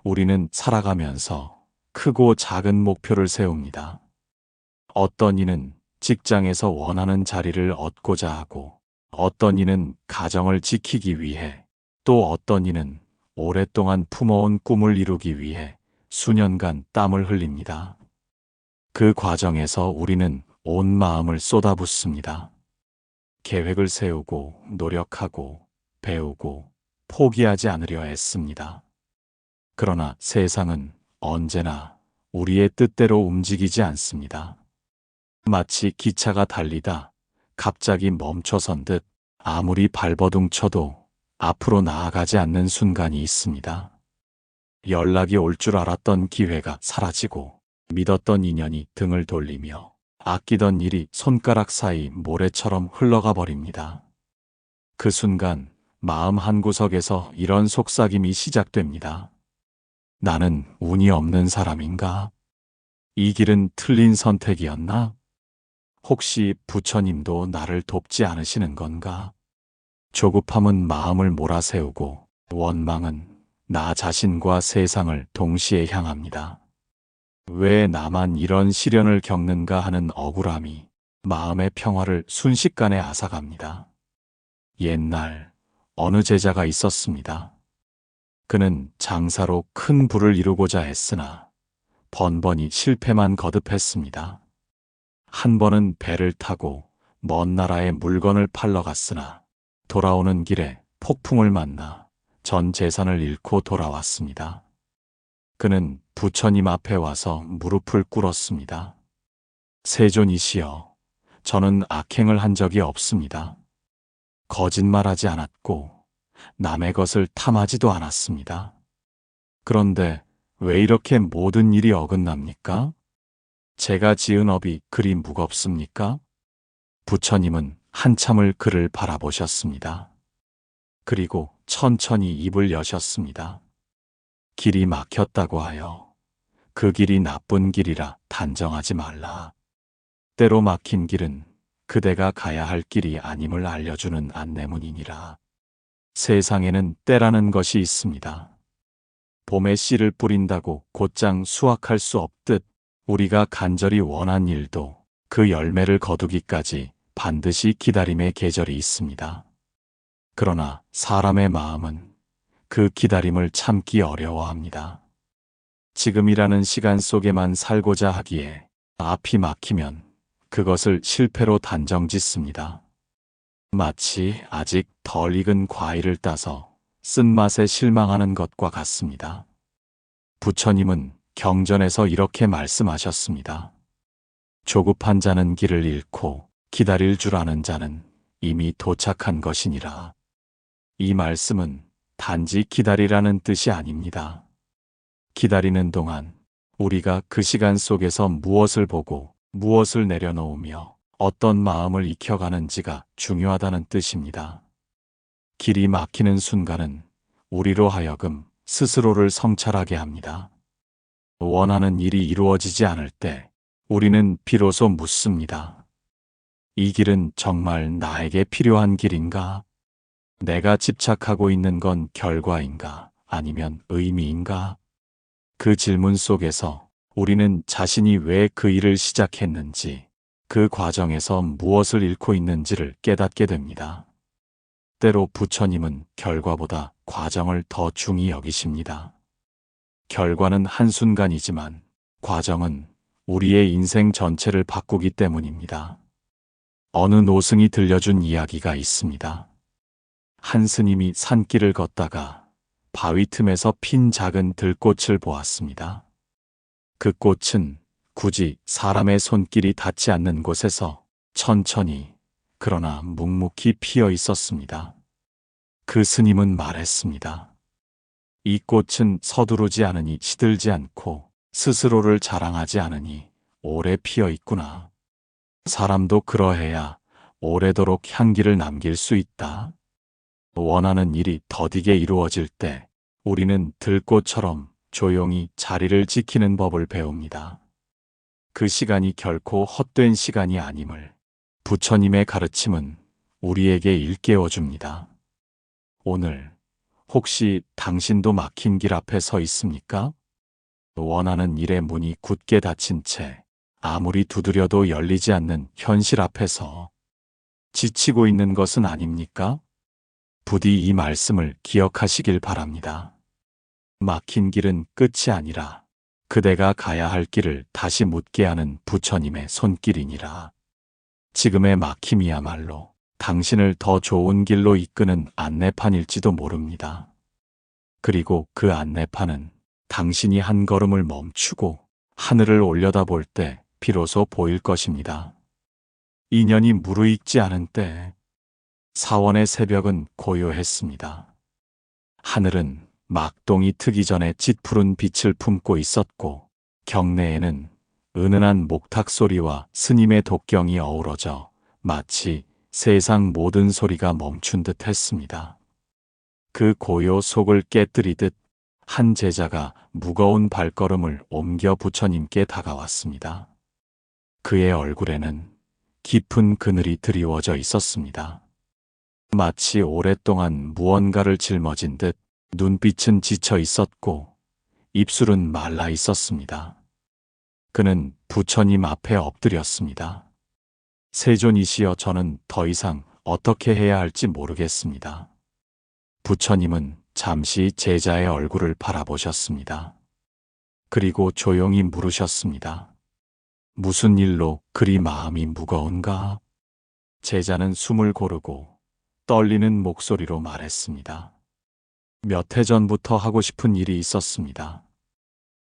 우리는 살아가면서 크고 작은 목표를 세웁니다. 어떤 이는 직장에서 원하는 자리를 얻고자 하고, 어떤 이는 가정을 지키기 위해, 또 어떤 이는 오랫동안 품어온 꿈을 이루기 위해 수년간 땀을 흘립니다. 그 과정에서 우리는 온 마음을 쏟아붓습니다. 계획을 세우고, 노력하고, 배우고, 포기하지 않으려 애씁니다. 그러나 세상은 언제나 우리의 뜻대로 움직이지 않습니다. 마치 기차가 달리다 갑자기 멈춰선 듯 아무리 발버둥 쳐도 앞으로 나아가지 않는 순간이 있습니다. 연락이 올 줄 알았던 기회가 사라지고, 믿었던 인연이 등을 돌리며, 아끼던 일이 손가락 사이 모래처럼 흘러가 버립니다. 그 순간 마음 한구석에서 이런 속삭임이 시작됩니다. 나는 운이 없는 사람인가? 이 길은 틀린 선택이었나? 혹시 부처님도 나를 돕지 않으시는 건가? 조급함은 마음을 몰아세우고, 원망은 나 자신과 세상을 동시에 향합니다. 왜 나만 이런 시련을 겪는가 하는 억울함이 마음의 평화를 순식간에 앗아갑니다. 옛날 어느 제자가 있었습니다. 그는 장사로 큰 부를 이루고자 했으나 번번이 실패만 거듭했습니다. 한 번은 배를 타고 먼 나라에 물건을 팔러 갔으나 돌아오는 길에 폭풍을 만나 전 재산을 잃고 돌아왔습니다. 그는 부처님 앞에 와서 무릎을 꿇었습니다. 세존이시여, 저는 악행을 한 적이 없습니다. 거짓말하지 않았고 남의 것을 탐하지도 않았습니다. 그런데 왜 이렇게 모든 일이 어긋납니까? 제가 지은 업이 그리 무겁습니까? 부처님은 한참을 그를 바라보셨습니다. 그리고 천천히 입을 여셨습니다. 길이 막혔다고 하여 그 길이 나쁜 길이라 단정하지 말라. 때로 막힌 길은 그대가 가야 할 길이 아님을 알려주는 안내문이니라. 세상에는 때라는 것이 있습니다. 봄에 씨를 뿌린다고 곧장 수확할 수 없듯 우리가 간절히 원한 일도 그 열매를 거두기까지 반드시 기다림의 계절이 있습니다. 그러나 사람의 마음은 그 기다림을 참기 어려워합니다. 지금이라는 시간 속에만 살고자 하기에 앞이 막히면 그것을 실패로 단정 짓습니다. 마치 아직 덜 익은 과일을 따서 쓴맛에 실망하는 것과 같습니다. 부처님은 경전에서 이렇게 말씀하셨습니다. 조급한 자는 길을 잃고 기다릴 줄 아는 자는 이미 도착한 것이니라. 이 말씀은 단지 기다리라는 뜻이 아닙니다. 기다리는 동안 우리가 그 시간 속에서 무엇을 보고 무엇을 내려놓으며 어떤 마음을 익혀가는지가 중요하다는 뜻입니다. 길이 막히는 순간은 우리로 하여금 스스로를 성찰하게 합니다. 원하는 일이 이루어지지 않을 때 우리는 비로소 묻습니다. 이 길은 정말 나에게 필요한 길인가? 내가 집착하고 있는 건 결과인가? 아니면 의미인가? 그 질문 속에서 우리는 자신이 왜 그 일을 시작했는지, 그 과정에서 무엇을 잃고 있는지를 깨닫게 됩니다. 때로 부처님은 결과보다 과정을 더 중히 여기십니다. 결과는 한순간이지만 과정은 우리의 인생 전체를 바꾸기 때문입니다. 어느 노승이 들려준 이야기가 있습니다. 한 스님이 산길을 걷다가 바위 틈에서 핀 작은 들꽃을 보았습니다. 그 꽃은 굳이 사람의 손길이 닿지 않는 곳에서 천천히 그러나 묵묵히 피어 있었습니다. 그 스님은 말했습니다. 이 꽃은 서두르지 않으니 시들지 않고 스스로를 자랑하지 않으니 오래 피어 있구나. 사람도 그러해야 오래도록 향기를 남길 수 있다. 원하는 일이 더디게 이루어질 때 우리는 들꽃처럼 조용히 자리를 지키는 법을 배웁니다. 그 시간이 결코 헛된 시간이 아님을 부처님의 가르침은 우리에게 일깨워 줍니다. 오늘 혹시 당신도 막힌 길 앞에 서 있습니까? 원하는 일의 문이 굳게 닫힌 채 아무리 두드려도 열리지 않는 현실 앞에서 지치고 있는 것은 아닙니까? 부디 이 말씀을 기억하시길 바랍니다. 막힌 길은 끝이 아니라 그대가 가야 할 길을 다시 묻게 하는 부처님의 손길이니라. 지금의 막힘이야말로 당신을 더 좋은 길로 이끄는 안내판일지도 모릅니다. 그리고 그 안내판은 당신이 한 걸음을 멈추고 하늘을 올려다볼 때 비로소 보일 것입니다. 인연이 무르익지 않은 때 사원의 새벽은 고요했습니다. 하늘은 막동이 트기 전에 짙푸른 빛을 품고 있었고 경내에는 은은한 목탁 소리와 스님의 독경이 어우러져 마치 세상 모든 소리가 멈춘 듯 했습니다. 그 고요 속을 깨뜨리듯 한 제자가 무거운 발걸음을 옮겨 부처님께 다가왔습니다. 그의 얼굴에는 깊은 그늘이 드리워져 있었습니다. 마치 오랫동안 무언가를 짊어진 듯 눈빛은 지쳐 있었고 입술은 말라 있었습니다. 그는 부처님 앞에 엎드렸습니다. 세존이시여, 저는 더 이상 어떻게 해야 할지 모르겠습니다. 부처님은 잠시 제자의 얼굴을 바라보셨습니다. 그리고 조용히 물으셨습니다. 무슨 일로 그리 마음이 무거운가? 제자는 숨을 고르고 떨리는 목소리로 말했습니다. 몇 해 전부터 하고 싶은 일이 있었습니다.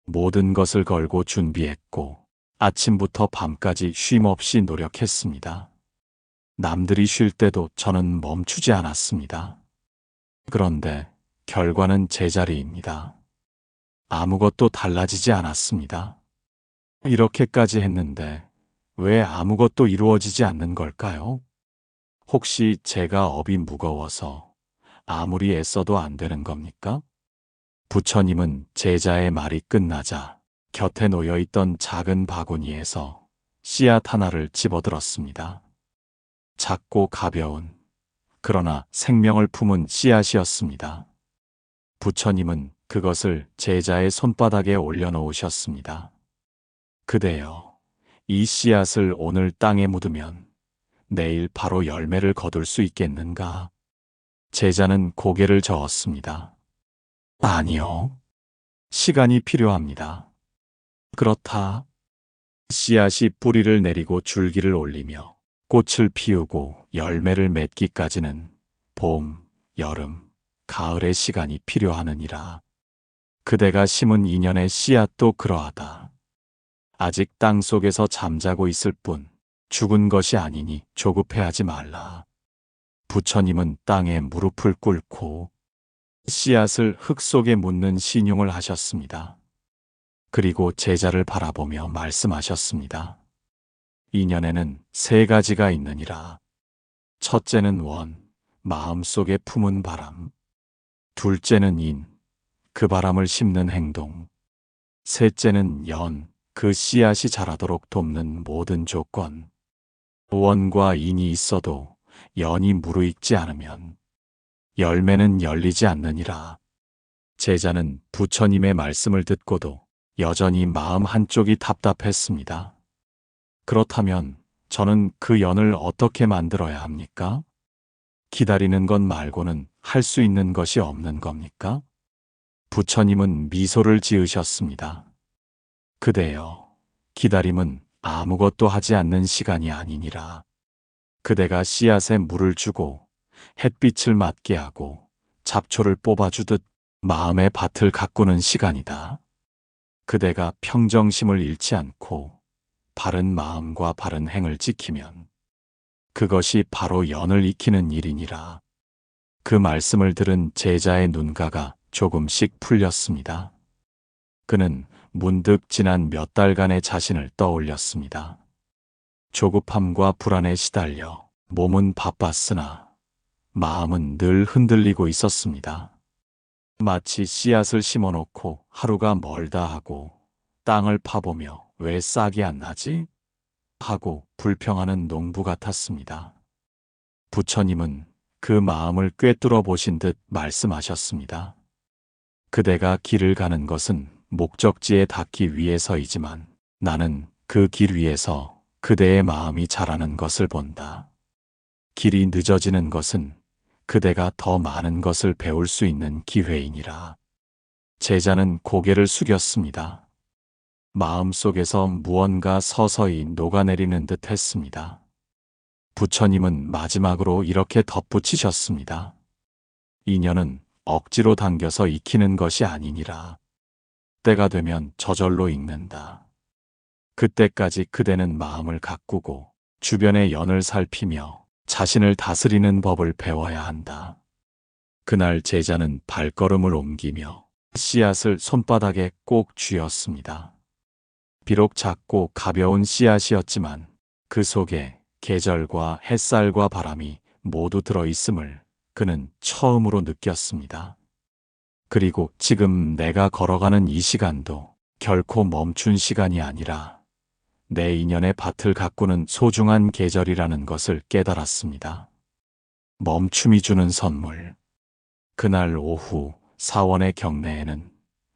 모든 것을 걸고 준비했고 아침부터 밤까지 쉼 없이 노력했습니다. 남들이 쉴 때도 저는 멈추지 않았습니다. 그런데 결과는 제자리입니다. 아무것도 달라지지 않았습니다. 이렇게까지 했는데 왜 아무것도 이루어지지 않는 걸까요? 혹시 제가 업이 무거워서 아무리 애써도 안 되는 겁니까? 부처님은 제자의 말이 끝나자 곁에 놓여있던 작은 바구니에서 씨앗 하나를 집어들었습니다. 작고 가벼운, 그러나 생명을 품은 씨앗이었습니다. 부처님은 그것을 제자의 손바닥에 올려놓으셨습니다. 그대여, 이 씨앗을 오늘 땅에 묻으면 내일 바로 열매를 거둘 수 있겠는가? 제자는 고개를 저었습니다. 아니요. 시간이 필요합니다. 그렇다. 씨앗이 뿌리를 내리고 줄기를 올리며 꽃을 피우고 열매를 맺기까지는 봄, 여름, 가을의 시간이 필요하느니라. 그대가 심은 인연의 씨앗도 그러하다. 아직 땅 속에서 잠자고 있을 뿐 죽은 것이 아니니 조급해하지 말라. 부처님은 땅에 무릎을 꿇고 씨앗을 흙 속에 묻는 신용을 하셨습니다. 그리고 제자를 바라보며 말씀하셨습니다. 인연에는 세 가지가 있느니라. 첫째는 원, 마음속에 품은 바람. 둘째는 인, 그 바람을 심는 행동. 셋째는 연, 그 씨앗이 자라도록 돕는 모든 조건. 원과 인이 있어도 연이 무르익지 않으면 열매는 열리지 않느니라. 제자는 부처님의 말씀을 듣고도 여전히 마음 한쪽이 답답했습니다. 그렇다면 저는 그 연을 어떻게 만들어야 합니까? 기다리는 것 말고는 할 수 있는 것이 없는 겁니까? 부처님은 미소를 지으셨습니다. 그대여, 기다림은 아무것도 하지 않는 시간이 아니니라. 그대가 씨앗에 물을 주고 햇빛을 맞게 하고 잡초를 뽑아주듯 마음의 밭을 가꾸는 시간이다. 그대가 평정심을 잃지 않고 바른 마음과 바른 행을 지키면 그것이 바로 연을 익히는 일이니라. 그 말씀을 들은 제자의 눈가가 조금씩 풀렸습니다. 그는 문득 지난 몇 달간의 자신을 떠올렸습니다. 조급함과 불안에 시달려 몸은 바빴으나 마음은 늘 흔들리고 있었습니다. 마치 씨앗을 심어놓고 하루가 멀다 하고 땅을 파보며 왜 싹이 안 나지? 하고 불평하는 농부 같았습니다. 부처님은 그 마음을 꿰뚫어 보신 듯 말씀하셨습니다. 그대가 길을 가는 것은 목적지에 닿기 위해서이지만 나는 그 길 위에서 그대의 마음이 자라는 것을 본다. 길이 늦어지는 것은 그대가 더 많은 것을 배울 수 있는 기회이니라. 제자는 고개를 숙였습니다. 마음속에서 무언가 서서히 녹아내리는 듯 했습니다. 부처님은 마지막으로 이렇게 덧붙이셨습니다. 인연은 억지로 당겨서 익히는 것이 아니니라. 때가 되면 저절로 익는다. 그때까지 그대는 마음을 가꾸고 주변의 연을 살피며 자신을 다스리는 법을 배워야 한다. 그날 제자는 발걸음을 옮기며 씨앗을 손바닥에 꼭 쥐었습니다. 비록 작고 가벼운 씨앗이었지만 그 속에 계절과 햇살과 바람이 모두 들어있음을 그는 처음으로 느꼈습니다. 그리고 지금 내가 걸어가는 이 시간도 결코 멈춘 시간이 아니라 내 인연의 밭을 가꾸는 소중한 계절이라는 것을 깨달았습니다. 멈춤이 주는 선물. 그날 오후 사원의 경내에는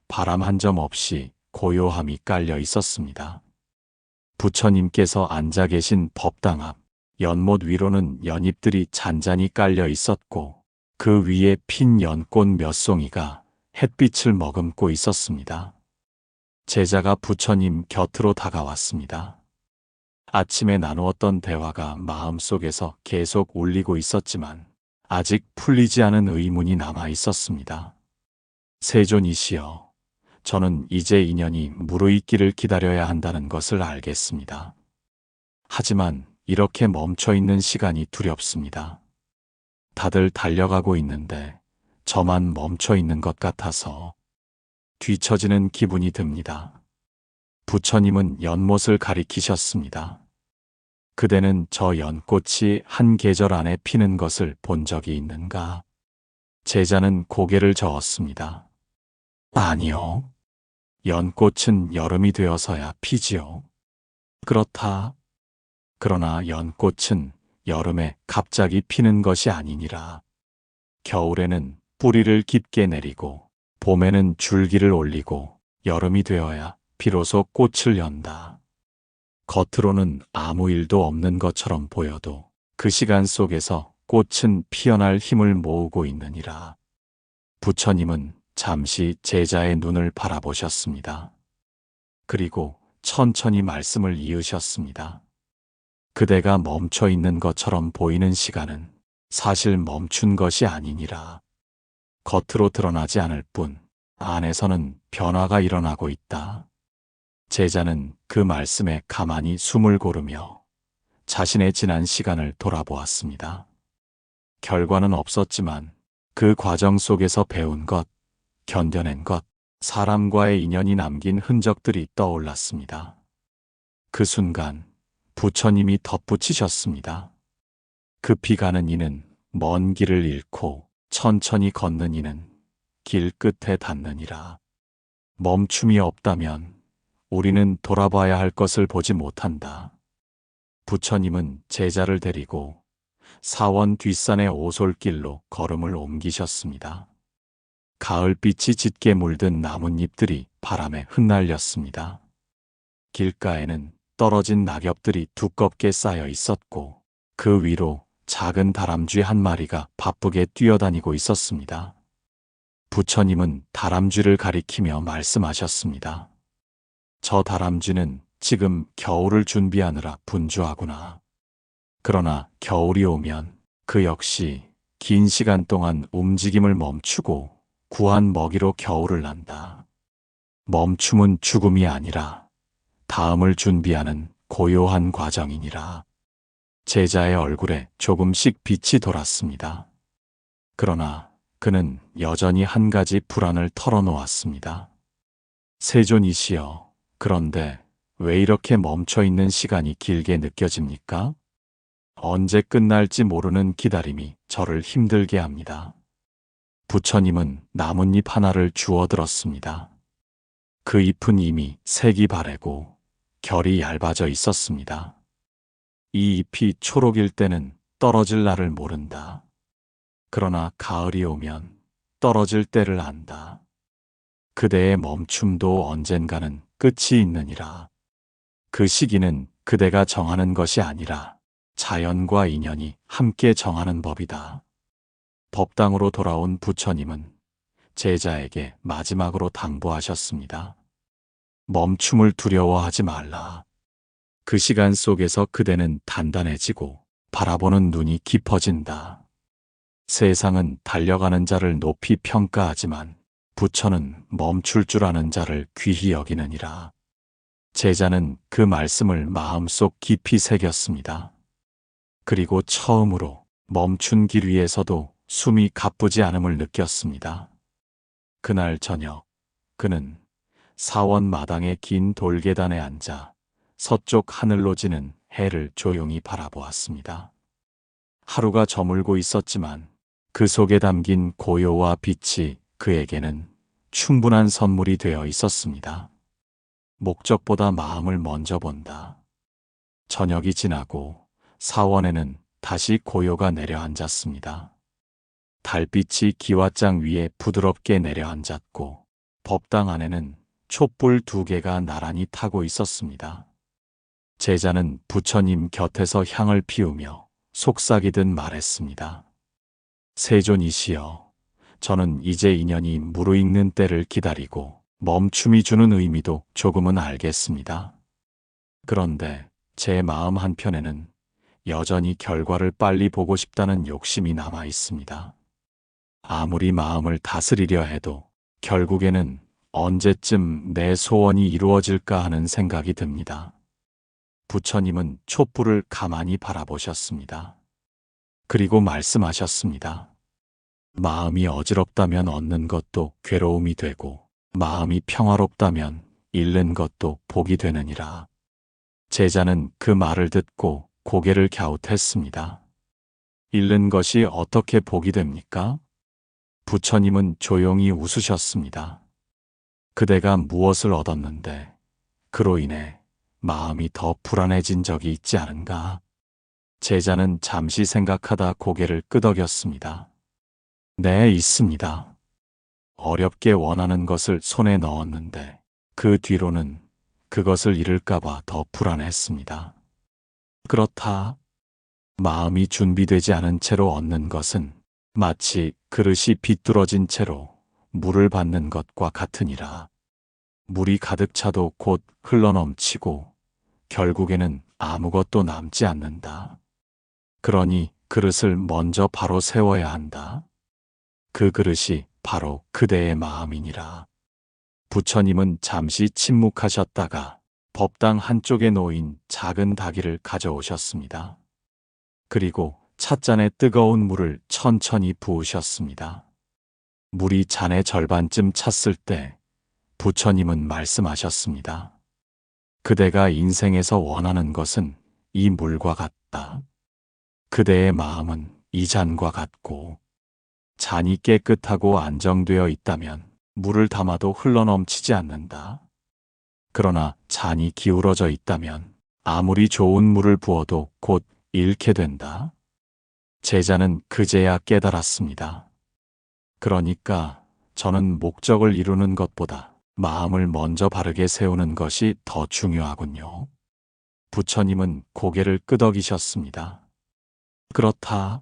바람 한 점 없이 고요함이 깔려 있었습니다. 부처님께서 앉아 계신 법당 앞 연못 위로는 연잎들이 잔잔히 깔려 있었고 그 위에 핀 연꽃 몇 송이가 햇빛을 머금고 있었습니다. 제자가 부처님 곁으로 다가왔습니다. 아침에 나누었던 대화가 마음속에서 계속 울리고 있었지만 아직 풀리지 않은 의문이 남아 있었습니다. 세존이시여, 저는 이제 인연이 무르익기를 기다려야 한다는 것을 알겠습니다. 하지만 이렇게 멈춰 있는 시간이 두렵습니다. 다들 달려가고 있는데 저만 멈춰 있는 것 같아서 뒤처지는 기분이 듭니다. 부처님은 연못을 가리키셨습니다. 그대는 저 연꽃이 한 계절 안에 피는 것을 본 적이 있는가? 제자는 고개를 저었습니다. 아니요. 연꽃은 여름이 되어서야 피지요. 그렇다. 그러나 연꽃은 여름에 갑자기 피는 것이 아니니라. 겨울에는 뿌리를 깊게 내리고 봄에는 줄기를 올리고 여름이 되어야 비로소 꽃을 연다. 겉으로는 아무 일도 없는 것처럼 보여도 그 시간 속에서 꽃은 피어날 힘을 모으고 있느니라. 부처님은 잠시 제자의 눈을 바라보셨습니다. 그리고 천천히 말씀을 이으셨습니다. 그대가 멈춰 있는 것처럼 보이는 시간은 사실 멈춘 것이 아니니라. 겉으로 드러나지 않을 뿐 안에서는 변화가 일어나고 있다. 제자는 그 말씀에 가만히 숨을 고르며 자신의 지난 시간을 돌아보았습니다. 결과는 없었지만 그 과정 속에서 배운 것, 견뎌낸 것, 사람과의 인연이 남긴 흔적들이 떠올랐습니다. 그 순간 부처님이 덧붙이셨습니다. 급히 가는 이는 먼 길을 잃고 천천히 걷는 이는 길 끝에 닿느니라. 멈춤이 없다면 우리는 돌아봐야 할 것을 보지 못한다. 부처님은 제자를 데리고 사원 뒷산의 오솔길로 걸음을 옮기셨습니다. 가을빛이 짙게 물든 나뭇잎들이 바람에 흩날렸습니다. 길가에는 떨어진 낙엽들이 두껍게 쌓여 있었고 그 위로 작은 다람쥐 한 마리가 바쁘게 뛰어다니고 있었습니다. 부처님은 다람쥐를 가리키며 말씀하셨습니다. 저 다람쥐는 지금 겨울을 준비하느라 분주하구나. 그러나 겨울이 오면 그 역시 긴 시간 동안 움직임을 멈추고 구한 먹이로 겨울을 난다. 멈춤은 죽음이 아니라 다음을 준비하는 고요한 과정이니라. 제자의 얼굴에 조금씩 빛이 돌았습니다. 그러나 그는 여전히 한 가지 불안을 털어놓았습니다. 세존이시여, 그런데 왜 이렇게 멈춰 있는 시간이 길게 느껴집니까? 언제 끝날지 모르는 기다림이 저를 힘들게 합니다. 부처님은 나뭇잎 하나를 주워 들었습니다. 그 잎은 이미 색이 바래고 결이 얇아져 있었습니다. 이 잎이 초록일 때는 떨어질 날을 모른다. 그러나 가을이 오면 떨어질 때를 안다. 그대의 멈춤도 언젠가는 끝이 있느니라. 그 시기는 그대가 정하는 것이 아니라 자연과 인연이 함께 정하는 법이다. 법당으로 돌아온 부처님은 제자에게 마지막으로 당부하셨습니다. 멈춤을 두려워하지 말라. 그 시간 속에서 그대는 단단해지고 바라보는 눈이 깊어진다. 세상은 달려가는 자를 높이 평가하지만 부처는 멈출 줄 아는 자를 귀히 여기느니라. 제자는 그 말씀을 마음속 깊이 새겼습니다. 그리고 처음으로 멈춘 길 위에서도 숨이 가쁘지 않음을 느꼈습니다. 그날 저녁 그는 사원 마당의 긴 돌계단에 앉아 서쪽 하늘로 지는 해를 조용히 바라보았습니다. 하루가 저물고 있었지만 그 속에 담긴 고요와 빛이 그에게는 충분한 선물이 되어 있었습니다. 목적보다 마음을 먼저 본다. 저녁이 지나고 사원에는 다시 고요가 내려앉았습니다. 달빛이 기왓장 위에 부드럽게 내려앉았고 법당 안에는 촛불 2개가 나란히 타고 있었습니다. 제자는 부처님 곁에서 향을 피우며 속삭이듯 말했습니다. 세존이시여, 저는 이제 인연이 무르익는 때를 기다리고 멈춤이 주는 의미도 조금은 알겠습니다. 그런데 제 마음 한편에는 여전히 결과를 빨리 보고 싶다는 욕심이 남아 있습니다. 아무리 마음을 다스리려 해도 결국에는 언제쯤 내 소원이 이루어질까 하는 생각이 듭니다. 부처님은 촛불을 가만히 바라보셨습니다. 그리고 말씀하셨습니다. 마음이 어지럽다면 얻는 것도 괴로움이 되고 마음이 평화롭다면 잃는 것도 복이 되느니라. 제자는 그 말을 듣고 고개를 갸웃했습니다. 잃는 것이 어떻게 복이 됩니까? 부처님은 조용히 웃으셨습니다. 그대가 무엇을 얻었는데 그로 인해 마음이 더 불안해진 적이 있지 않은가? 제자는 잠시 생각하다 고개를 끄덕였습니다. 네, 있습니다. 어렵게 원하는 것을 손에 넣었는데 그 뒤로는 그것을 잃을까봐 더 불안했습니다. 그렇다. 마음이 준비되지 않은 채로 얻는 것은 마치 그릇이 비뚤어진 채로 물을 받는 것과 같으니라. 물이 가득 차도 곧 흘러넘치고 결국에는 아무것도 남지 않는다. 그러니 그릇을 먼저 바로 세워야 한다. 그 그릇이 바로 그대의 마음이니라. 부처님은 잠시 침묵하셨다가 법당 한쪽에 놓인 작은 다기를 가져오셨습니다. 그리고 찻잔에 뜨거운 물을 천천히 부으셨습니다. 물이 잔의 절반쯤 찼을 때 부처님은 말씀하셨습니다. 그대가 인생에서 원하는 것은 이 물과 같다. 그대의 마음은 이 잔과 같고 잔이 깨끗하고 안정되어 있다면 물을 담아도 흘러넘치지 않는다. 그러나 잔이 기울어져 있다면 아무리 좋은 물을 부어도 곧 잃게 된다. 제자는 그제야 깨달았습니다. 그러니까 저는 목적을 이루는 것보다 마음을 먼저 바르게 세우는 것이 더 중요하군요. 부처님은 고개를 끄덕이셨습니다. 그렇다.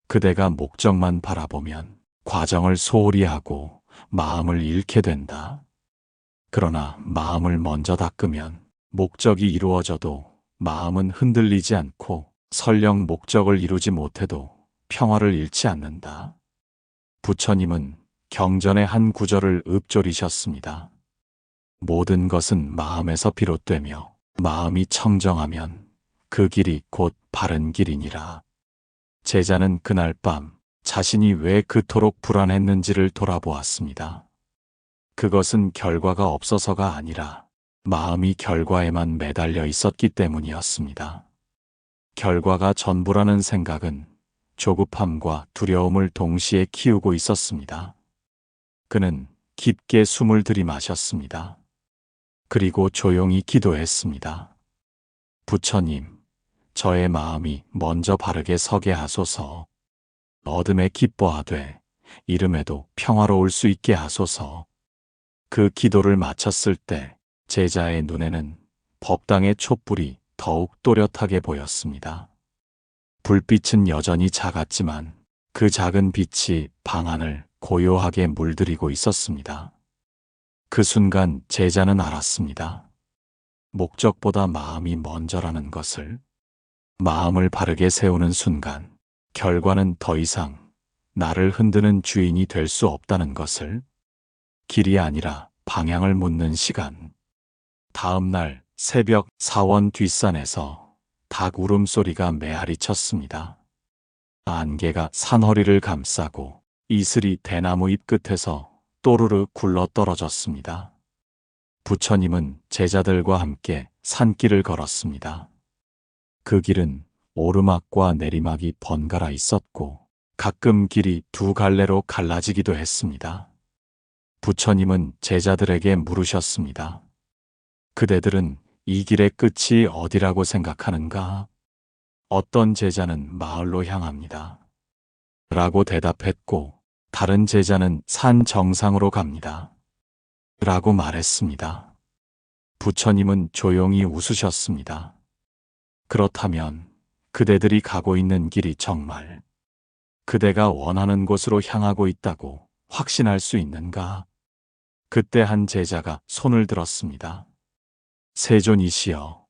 그대가 목적만 바라보면 과정을 소홀히 하고 마음을 잃게 된다. 그러나 마음을 먼저 닦으면 목적이 이루어져도 마음은 흔들리지 않고 설령 목적을 이루지 못해도 평화를 잃지 않는다. 부처님은 경전의 한 구절을 읊조리셨습니다. 모든 것은 마음에서 비롯되며 마음이 청정하면 그 길이 곧 바른 길이니라. 제자는 그날 밤 자신이 왜 그토록 불안했는지를 돌아보았습니다. 그것은 결과가 없어서가 아니라 마음이 결과에만 매달려 있었기 때문이었습니다. 결과가 전부라는 생각은 조급함과 두려움을 동시에 키우고 있었습니다. 그는 깊게 숨을 들이마셨습니다. 그리고 조용히 기도했습니다. 부처님, 저의 마음이 먼저 바르게 서게 하소서. 어둠에 기뻐하되 이름에도 평화로울 수 있게 하소서. 그 기도를 마쳤을 때 제자의 눈에는 법당의 촛불이 더욱 또렷하게 보였습니다. 불빛은 여전히 작았지만 그 작은 빛이 방 안을 고요하게 물들이고 있었습니다. 그 순간 제자는 알았습니다. 목적보다 마음이 먼저라는 것을. 마음을 바르게 세우는 순간 결과는 더 이상 나를 흔드는 주인이 될 수 없다는 것을. 길이 아니라 방향을 묻는 시간. 다음 날 새벽 사원 뒷산에서 닭 울음소리가 메아리 쳤습니다. 안개가 산허리를 감싸고 이슬이 대나무 잎 끝에서 또르르 굴러 떨어졌습니다. 부처님은 제자들과 함께 산길을 걸었습니다. 그 길은 오르막과 내리막이 번갈아 있었고 가끔 길이 두 갈래로 갈라지기도 했습니다. 부처님은 제자들에게 물으셨습니다. 그대들은 이 길의 끝이 어디라고 생각하는가? 어떤 제자는 마을로 향합니다. 라고 대답했고 다른 제자는 산 정상으로 갑니다. 라고 말했습니다. 부처님은 조용히 웃으셨습니다. 그렇다면 그대들이 가고 있는 길이 정말 그대가 원하는 곳으로 향하고 있다고 확신할 수 있는가? 그때 한 제자가 손을 들었습니다. 세존이시여,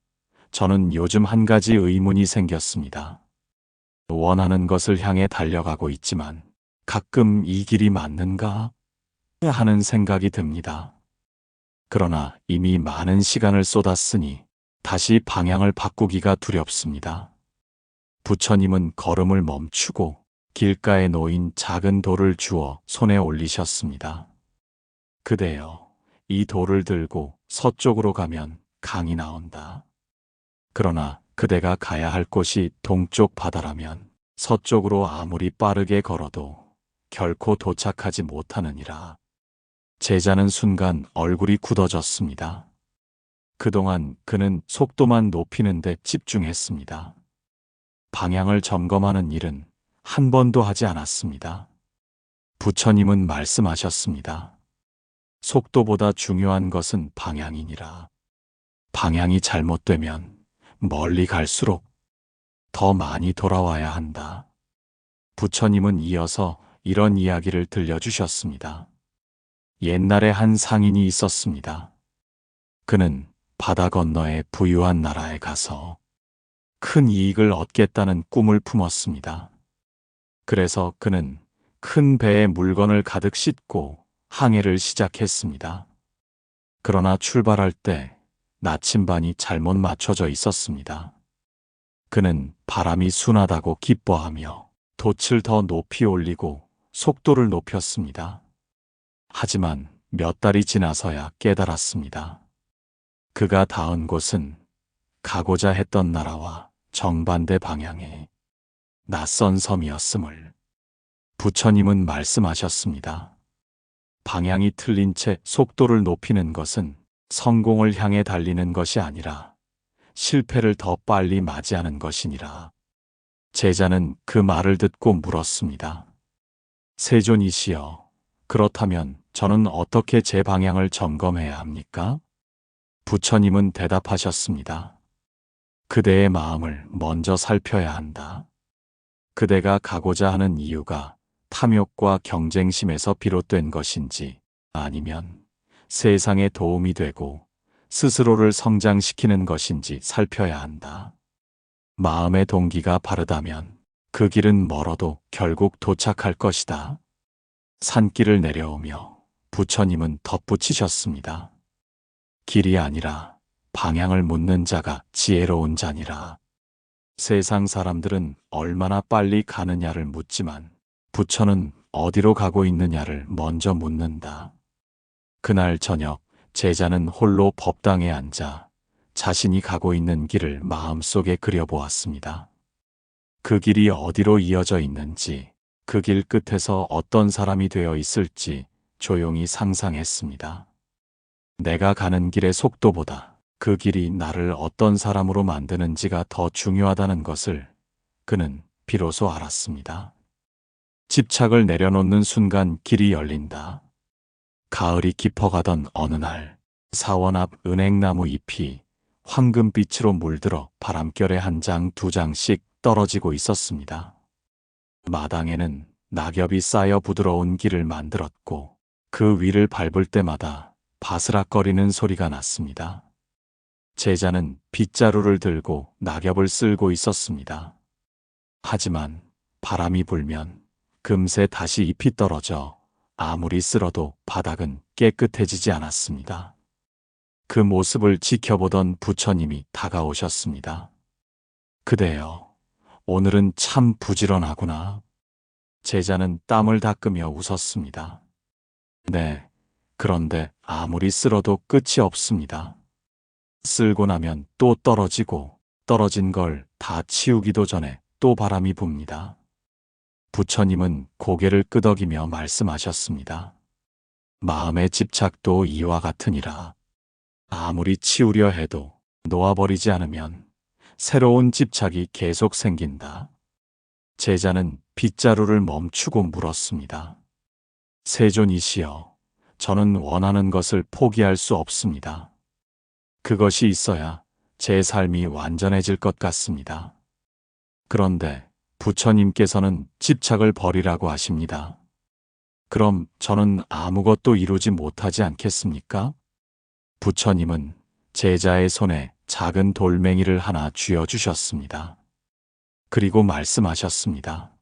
저는 요즘 한 가지 의문이 생겼습니다. 원하는 것을 향해 달려가고 있지만 가끔 이 길이 맞는가? 하는 생각이 듭니다. 그러나 이미 많은 시간을 쏟았으니 다시 방향을 바꾸기가 두렵습니다. 부처님은 걸음을 멈추고 길가에 놓인 작은 돌을 주워 손에 올리셨습니다. 그대여, 이 돌을 들고 서쪽으로 가면 강이 나온다. 그러나 그대가 가야 할 곳이 동쪽 바다라면 서쪽으로 아무리 빠르게 걸어도 결코 도착하지 못하느니라. 제자는 순간 얼굴이 굳어졌습니다. 그동안 그는 속도만 높이는 데 집중했습니다. 방향을 점검하는 일은 한 번도 하지 않았습니다. 부처님은 말씀하셨습니다. 속도보다 중요한 것은 방향이니라. 방향이 잘못되면 멀리 갈수록 더 많이 돌아와야 한다. 부처님은 이어서 이런 이야기를 들려주셨습니다. 옛날에 한 상인이 있었습니다. 그는 바다 건너의 부유한 나라에 가서 큰 이익을 얻겠다는 꿈을 품었습니다. 그래서 그는 큰 배에 물건을 가득 싣고 항해를 시작했습니다. 그러나 출발할 때 나침반이 잘못 맞춰져 있었습니다. 그는 바람이 순하다고 기뻐하며 돛을 더 높이 올리고 속도를 높였습니다. 하지만 몇 달이 지나서야 깨달았습니다. 그가 닿은 곳은 가고자 했던 나라와 정반대 방향의 낯선 섬이었음을. 부처님은 말씀하셨습니다. 방향이 틀린 채 속도를 높이는 것은 성공을 향해 달리는 것이 아니라 실패를 더 빨리 맞이하는 것이니라. 제자는 그 말을 듣고 물었습니다. 세존이시여, 그렇다면 저는 어떻게 제 방향을 점검해야 합니까? 부처님은 대답하셨습니다. 그대의 마음을 먼저 살펴야 한다. 그대가 가고자 하는 이유가 탐욕과 경쟁심에서 비롯된 것인지 아니면 세상에 도움이 되고 스스로를 성장시키는 것인지 살펴야 한다. 마음의 동기가 바르다면 그 길은 멀어도 결국 도착할 것이다. 산길을 내려오며 부처님은 덧붙이셨습니다. 길이 아니라 방향을 묻는 자가 지혜로운 자니라. 세상 사람들은 얼마나 빨리 가느냐를 묻지만 부처는 어디로 가고 있느냐를 먼저 묻는다. 그날 저녁 제자는 홀로 법당에 앉아 자신이 가고 있는 길을 마음속에 그려보았습니다. 그 길이 어디로 이어져 있는지, 그 길 끝에서 어떤 사람이 되어 있을지 조용히 상상했습니다. 내가 가는 길의 속도보다 그 길이 나를 어떤 사람으로 만드는지가 더 중요하다는 것을 그는 비로소 알았습니다. 집착을 내려놓는 순간 길이 열린다. 가을이 깊어가던 어느 날, 사원 앞 은행나무 잎이 황금빛으로 물들어 바람결에 한 장, 두 장씩 떨어지고 있었습니다. 마당에는 낙엽이 쌓여 부드러운 길을 만들었고 그 위를 밟을 때마다 바스락거리는 소리가 났습니다. 제자는 빗자루를 들고 낙엽을 쓸고 있었습니다. 하지만 바람이 불면 금세 다시 잎이 떨어져 아무리 쓸어도 바닥은 깨끗해지지 않았습니다. 그 모습을 지켜보던 부처님이 다가오셨습니다. 그대여, 오늘은 참 부지런하구나. 제자는 땀을 닦으며 웃었습니다. 네, 그런데 아무리 쓸어도 끝이 없습니다. 쓸고 나면 또 떨어지고 떨어진 걸 다 치우기도 전에 또 바람이 붑니다. 부처님은 고개를 끄덕이며 말씀하셨습니다. 마음의 집착도 이와 같으니라. 아무리 치우려 해도 놓아버리지 않으면 새로운 집착이 계속 생긴다. 제자는 빗자루를 멈추고 물었습니다. 세존이시여, 저는 원하는 것을 포기할 수 없습니다. 그것이 있어야 제 삶이 완전해질 것 같습니다. 그런데 부처님께서는 집착을 버리라고 하십니다. 그럼 저는 아무것도 이루지 못하지 않겠습니까? 부처님은 제자의 손에 작은 돌멩이를 하나 쥐어주셨습니다. 그리고 말씀하셨습니다.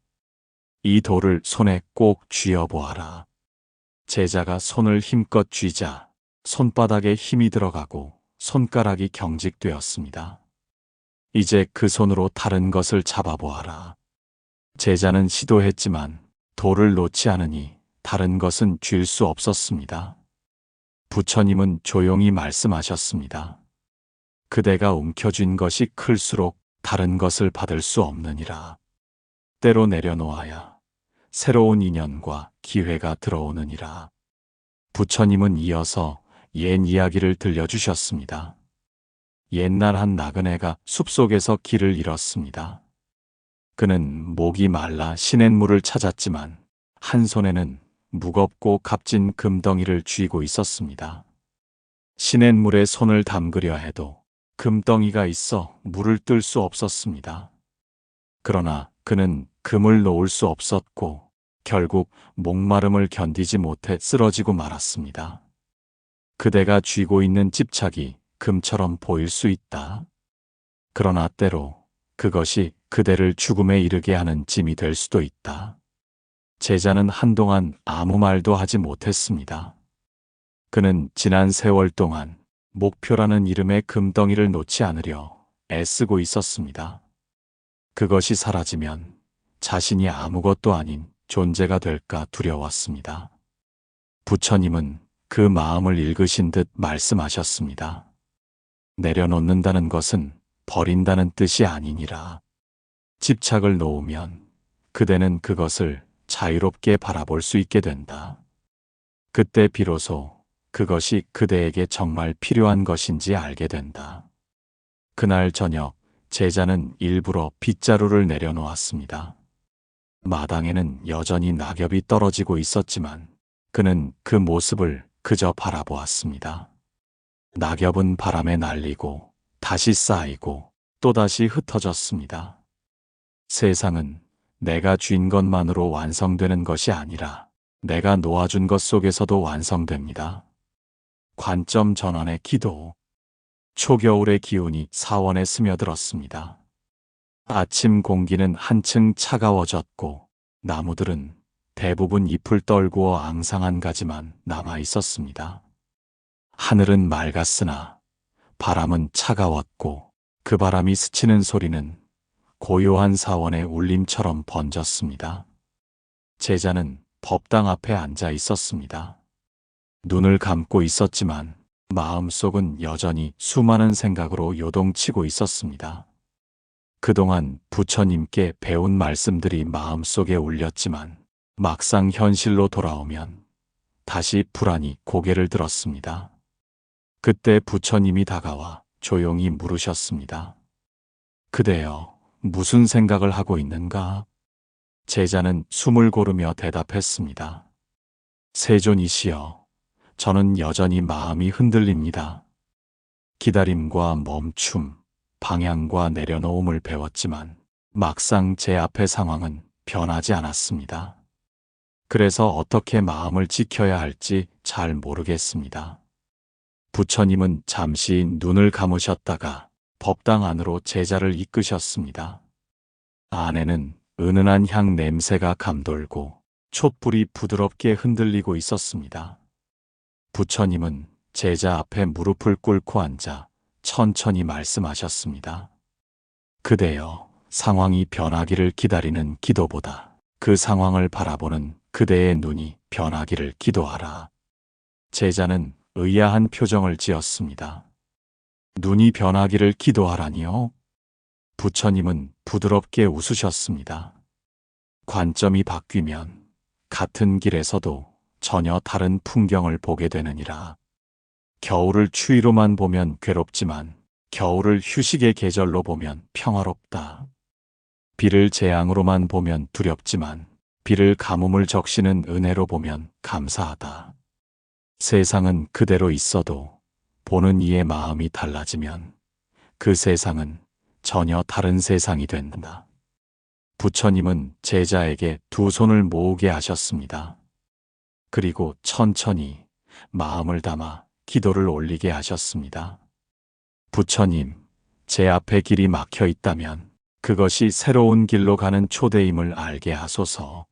이 돌을 손에 꼭 쥐어보아라. 제자가 손을 힘껏 쥐자 손바닥에 힘이 들어가고 손가락이 경직되었습니다. 이제 그 손으로 다른 것을 잡아보아라. 제자는 시도했지만 돌을 놓지 않으니 다른 것은 쥘 수 없었습니다. 부처님은 조용히 말씀하셨습니다. 그대가 움켜쥔 것이 클수록 다른 것을 받을 수 없느니라. 때로 내려놓아야 새로운 인연과 기회가 들어오느니라. 부처님은 이어서 옛 이야기를 들려주셨습니다. 옛날 한 나그네가 숲속에서 길을 잃었습니다. 그는 목이 말라 시냇물을 찾았지만 한 손에는 무겁고 값진 금덩이를 쥐고 있었습니다. 시냇물에 손을 담그려 해도 금덩이가 있어 물을 뜰 수 없었습니다. 그러나 그는 금을 놓을 수 없었고 결국 목마름을 견디지 못해 쓰러지고 말았습니다. 그대가 쥐고 있는 집착이 금처럼 보일 수 있다. 그러나 때로 그것이 그대를 죽음에 이르게 하는 짐이 될 수도 있다. 제자는 한동안 아무 말도 하지 못했습니다. 그는 지난 세월 동안 목표라는 이름의 금덩이를 놓지 않으려 애쓰고 있었습니다. 그것이 사라지면 자신이 아무것도 아닌 존재가 될까 두려웠습니다. 부처님은 그 마음을 읽으신 듯 말씀하셨습니다. 내려놓는다는 것은 버린다는 뜻이 아니니라. 집착을 놓으면 그대는 그것을 자유롭게 바라볼 수 있게 된다. 그때 비로소 그것이 그대에게 정말 필요한 것인지 알게 된다. 그날 저녁 제자는 일부러 빗자루를 내려놓았습니다. 마당에는 여전히 낙엽이 떨어지고 있었지만 그는 그 모습을 그저 바라보았습니다. 낙엽은 바람에 날리고 다시 쌓이고 또다시 흩어졌습니다. 세상은 내가 쥔 것만으로 완성되는 것이 아니라 내가 놓아준 것 속에서도 완성됩니다. 관점 전환의 기도. 초겨울의 기운이 사원에 스며들었습니다. 아침 공기는 한층 차가워졌고 나무들은 대부분 잎을 떨구어 앙상한 가지만 남아 있었습니다. 하늘은 맑았으나 바람은 차가웠고 그 바람이 스치는 소리는 고요한 사원의 울림처럼 번졌습니다. 제자는 법당 앞에 앉아 있었습니다. 눈을 감고 있었지만 마음속은 여전히 수많은 생각으로 요동치고 있었습니다. 그동안 부처님께 배운 말씀들이 마음속에 울렸지만 막상 현실로 돌아오면 다시 불안히 고개를 들었습니다. 그때 부처님이 다가와 조용히 물으셨습니다. 그대여, 무슨 생각을 하고 있는가? 제자는 숨을 고르며 대답했습니다. 세존이시여, 저는 여전히 마음이 흔들립니다. 기다림과 멈춤, 방향과 내려놓음을 배웠지만 막상 제 앞의 상황은 변하지 않았습니다. 그래서 어떻게 마음을 지켜야 할지 잘 모르겠습니다. 부처님은 잠시 눈을 감으셨다가 법당 안으로 제자를 이끄셨습니다. 안에는 은은한 향 냄새가 감돌고 촛불이 부드럽게 흔들리고 있었습니다. 부처님은 제자 앞에 무릎을 꿇고 앉아 천천히 말씀하셨습니다. 그대여, 상황이 변하기를 기다리는 기도보다 그 상황을 바라보는 그대의 눈이 변하기를 기도하라. 제자는 의아한 표정을 지었습니다. 눈이 변하기를 기도하라니요? 부처님은 부드럽게 웃으셨습니다. 관점이 바뀌면 같은 길에서도 전혀 다른 풍경을 보게 되느니라. 겨울을 추위로만 보면 괴롭지만 겨울을 휴식의 계절로 보면 평화롭다. 비를 재앙으로만 보면 두렵지만 비를 가뭄을 적시는 은혜로 보면 감사하다. 세상은 그대로 있어도 보는 이의 마음이 달라지면 그 세상은 전혀 다른 세상이 된다. 부처님은 제자에게 두 손을 모으게 하셨습니다. 그리고 천천히 마음을 담아 기도를 올리게 하셨습니다. 부처님, 제 앞에 길이 막혀 있다면 그것이 새로운 길로 가는 초대임을 알게 하소서.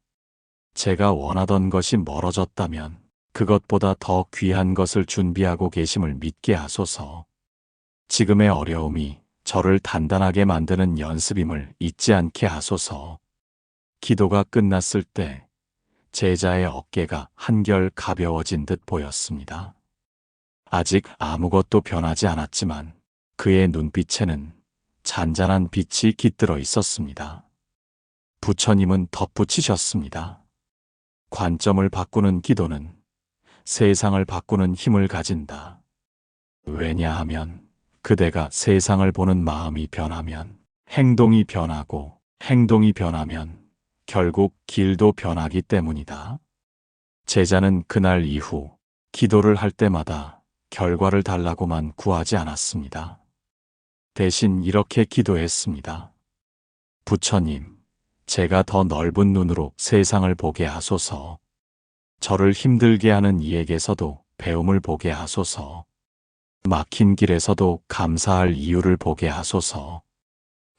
제가 원하던 것이 멀어졌다면 그것보다 더 귀한 것을 준비하고 계심을 믿게 하소서. 지금의 어려움이 저를 단단하게 만드는 연습임을 잊지 않게 하소서. 기도가 끝났을 때 제자의 어깨가 한결 가벼워진 듯 보였습니다. 아직 아무것도 변하지 않았지만 그의 눈빛에는 잔잔한 빛이 깃들어 있었습니다. 부처님은 덧붙이셨습니다. 관점을 바꾸는 기도는 세상을 바꾸는 힘을 가진다. 왜냐하면 그대가 세상을 보는 마음이 변하면 행동이 변하고 행동이 변하면 결국 길도 변하기 때문이다. 제자는 그날 이후 기도를 할 때마다 결과를 달라고만 구하지 않았습니다. 대신 이렇게 기도했습니다. 부처님, 제가 더 넓은 눈으로 세상을 보게 하소서. 저를 힘들게 하는 이에게서도 배움을 보게 하소서. 막힌 길에서도 감사할 이유를 보게 하소서.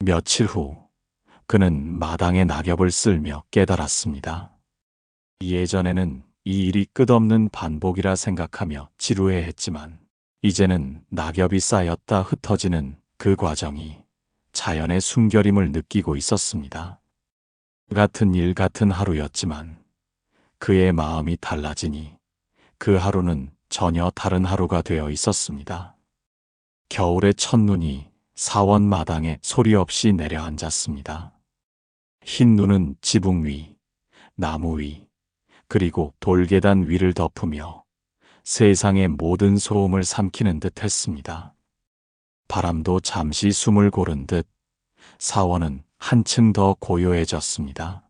며칠 후 그는 마당에 낙엽을 쓸며 깨달았습니다. 예전에는 이 일이 끝없는 반복이라 생각하며 지루해했지만 이제는 낙엽이 쌓였다 흩어지는 그 과정이 자연의 숨결임을 느끼고 있었습니다. 같은 일 같은 하루였지만 그의 마음이 달라지니 그 하루는 전혀 다른 하루가 되어 있었습니다. 겨울의 첫눈이 사원 마당에 소리 없이 내려앉았습니다. 흰 눈은 지붕 위, 나무 위, 그리고 돌계단 위를 덮으며 세상의 모든 소음을 삼키는 듯 했습니다. 바람도 잠시 숨을 고른 듯 사원은 한층 더 고요해졌습니다.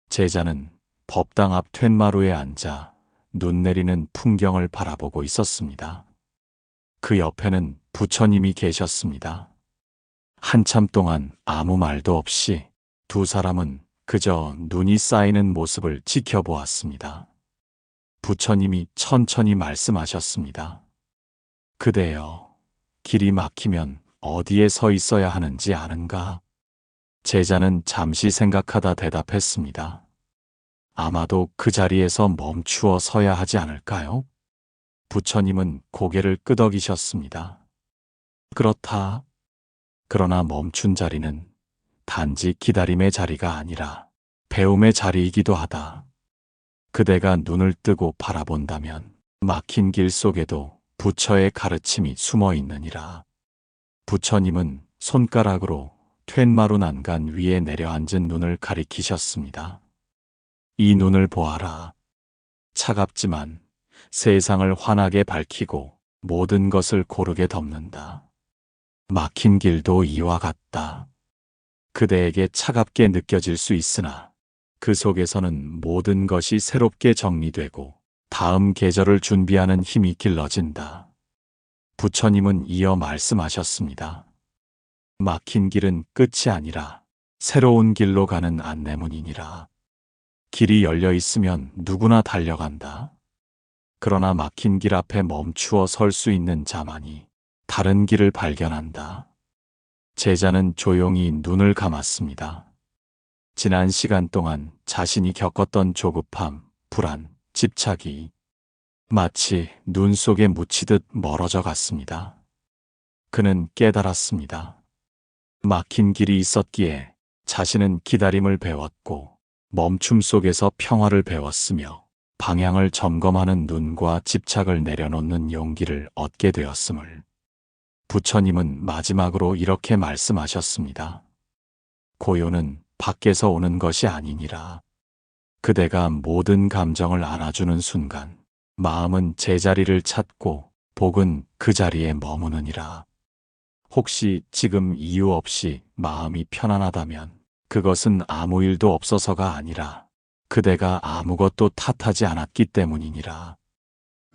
제자는 법당 앞 툇마루에 앉아 눈 내리는 풍경을 바라보고 있었습니다. 그 옆에는 부처님이 계셨습니다. 한참 동안 아무 말도 없이 두 사람은 그저 눈이 쌓이는 모습을 지켜보았습니다. 부처님이 천천히 말씀하셨습니다. 그대여, 길이 막히면 어디에 서 있어야 하는지 아는가? 제자는 잠시 생각하다 대답했습니다. 아마도 그 자리에서 멈추어 서야 하지 않을까요? 부처님은 고개를 끄덕이셨습니다. 그렇다. 그러나 멈춘 자리는 단지 기다림의 자리가 아니라 배움의 자리이기도 하다. 그대가 눈을 뜨고 바라본다면 막힌 길 속에도 부처의 가르침이 숨어 있느니라. 부처님은 손가락으로 툇마루 난간 위에 내려앉은 눈을 가리키셨습니다. 이 눈을 보아라. 차갑지만 세상을 환하게 밝히고 모든 것을 고르게 덮는다. 막힌 길도 이와 같다. 그대에게 차갑게 느껴질 수 있으나 그 속에서는 모든 것이 새롭게 정리되고 다음 계절을 준비하는 힘이 길러진다. 부처님은 이어 말씀하셨습니다. 막힌 길은 끝이 아니라 새로운 길로 가는 안내문이니라. 길이 열려 있으면 누구나 달려간다. 그러나 막힌 길 앞에 멈추어 설 수 있는 자만이 다른 길을 발견한다. 제자는 조용히 눈을 감았습니다. 지난 시간 동안 자신이 겪었던 조급함, 불안, 집착이 마치 눈 속에 묻히듯 멀어져 갔습니다. 그는 깨달았습니다. 막힌 길이 있었기에 자신은 기다림을 배웠고 멈춤 속에서 평화를 배웠으며 방향을 점검하는 눈과 집착을 내려놓는 용기를 얻게 되었음을. 부처님은 마지막으로 이렇게 말씀하셨습니다. 고요는 밖에서 오는 것이 아니니라. 그대가 모든 감정을 안아주는 순간 마음은 제자리를 찾고 복은 그 자리에 머무느니라. 혹시 지금 이유 없이 마음이 편안하다면 그것은 아무 일도 없어서가 아니라 그대가 아무것도 탓하지 않았기 때문이니라.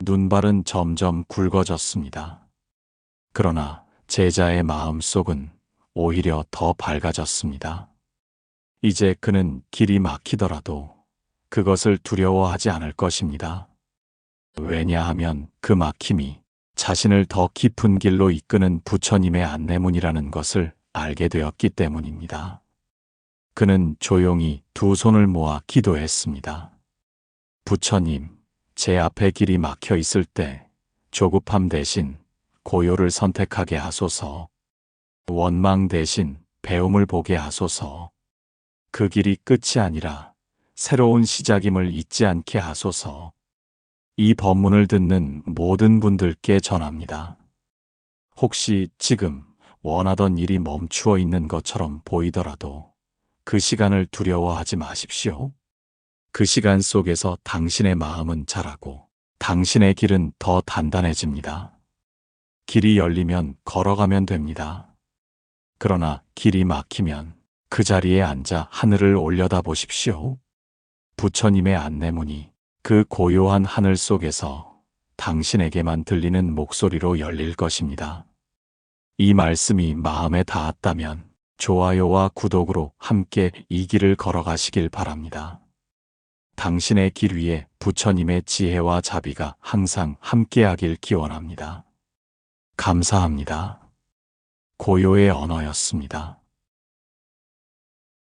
눈발은 점점 굵어졌습니다. 그러나 제자의 마음속은 오히려 더 밝아졌습니다. 이제 그는 길이 막히더라도 그것을 두려워하지 않을 것입니다. 왜냐하면 그 막힘이 자신을 더 깊은 길로 이끄는 부처님의 안내문이라는 것을 알게 되었기 때문입니다. 그는 조용히 두 손을 모아 기도했습니다. 부처님, 제 앞에 길이 막혀 있을 때 조급함 대신 고요를 선택하게 하소서. 원망 대신 배움을 보게 하소서. 그 길이 끝이 아니라 새로운 시작임을 잊지 않게 하소서. 이 법문을 듣는 모든 분들께 전합니다. 혹시 지금 원하던 일이 멈추어 있는 것처럼 보이더라도 그 시간을 두려워하지 마십시오. 그 시간 속에서 당신의 마음은 자라고 당신의 길은 더 단단해집니다. 길이 열리면 걸어가면 됩니다. 그러나 길이 막히면 그 자리에 앉아 하늘을 올려다 보십시오. 부처님의 안내문이 그 고요한 하늘 속에서 당신에게만 들리는 목소리로 열릴 것입니다. 이 말씀이 마음에 닿았다면 좋아요와 구독으로 함께 이 길을 걸어가시길 바랍니다. 당신의 길 위에 부처님의 지혜와 자비가 항상 함께하길 기원합니다. 감사합니다. 고요의 언어였습니다.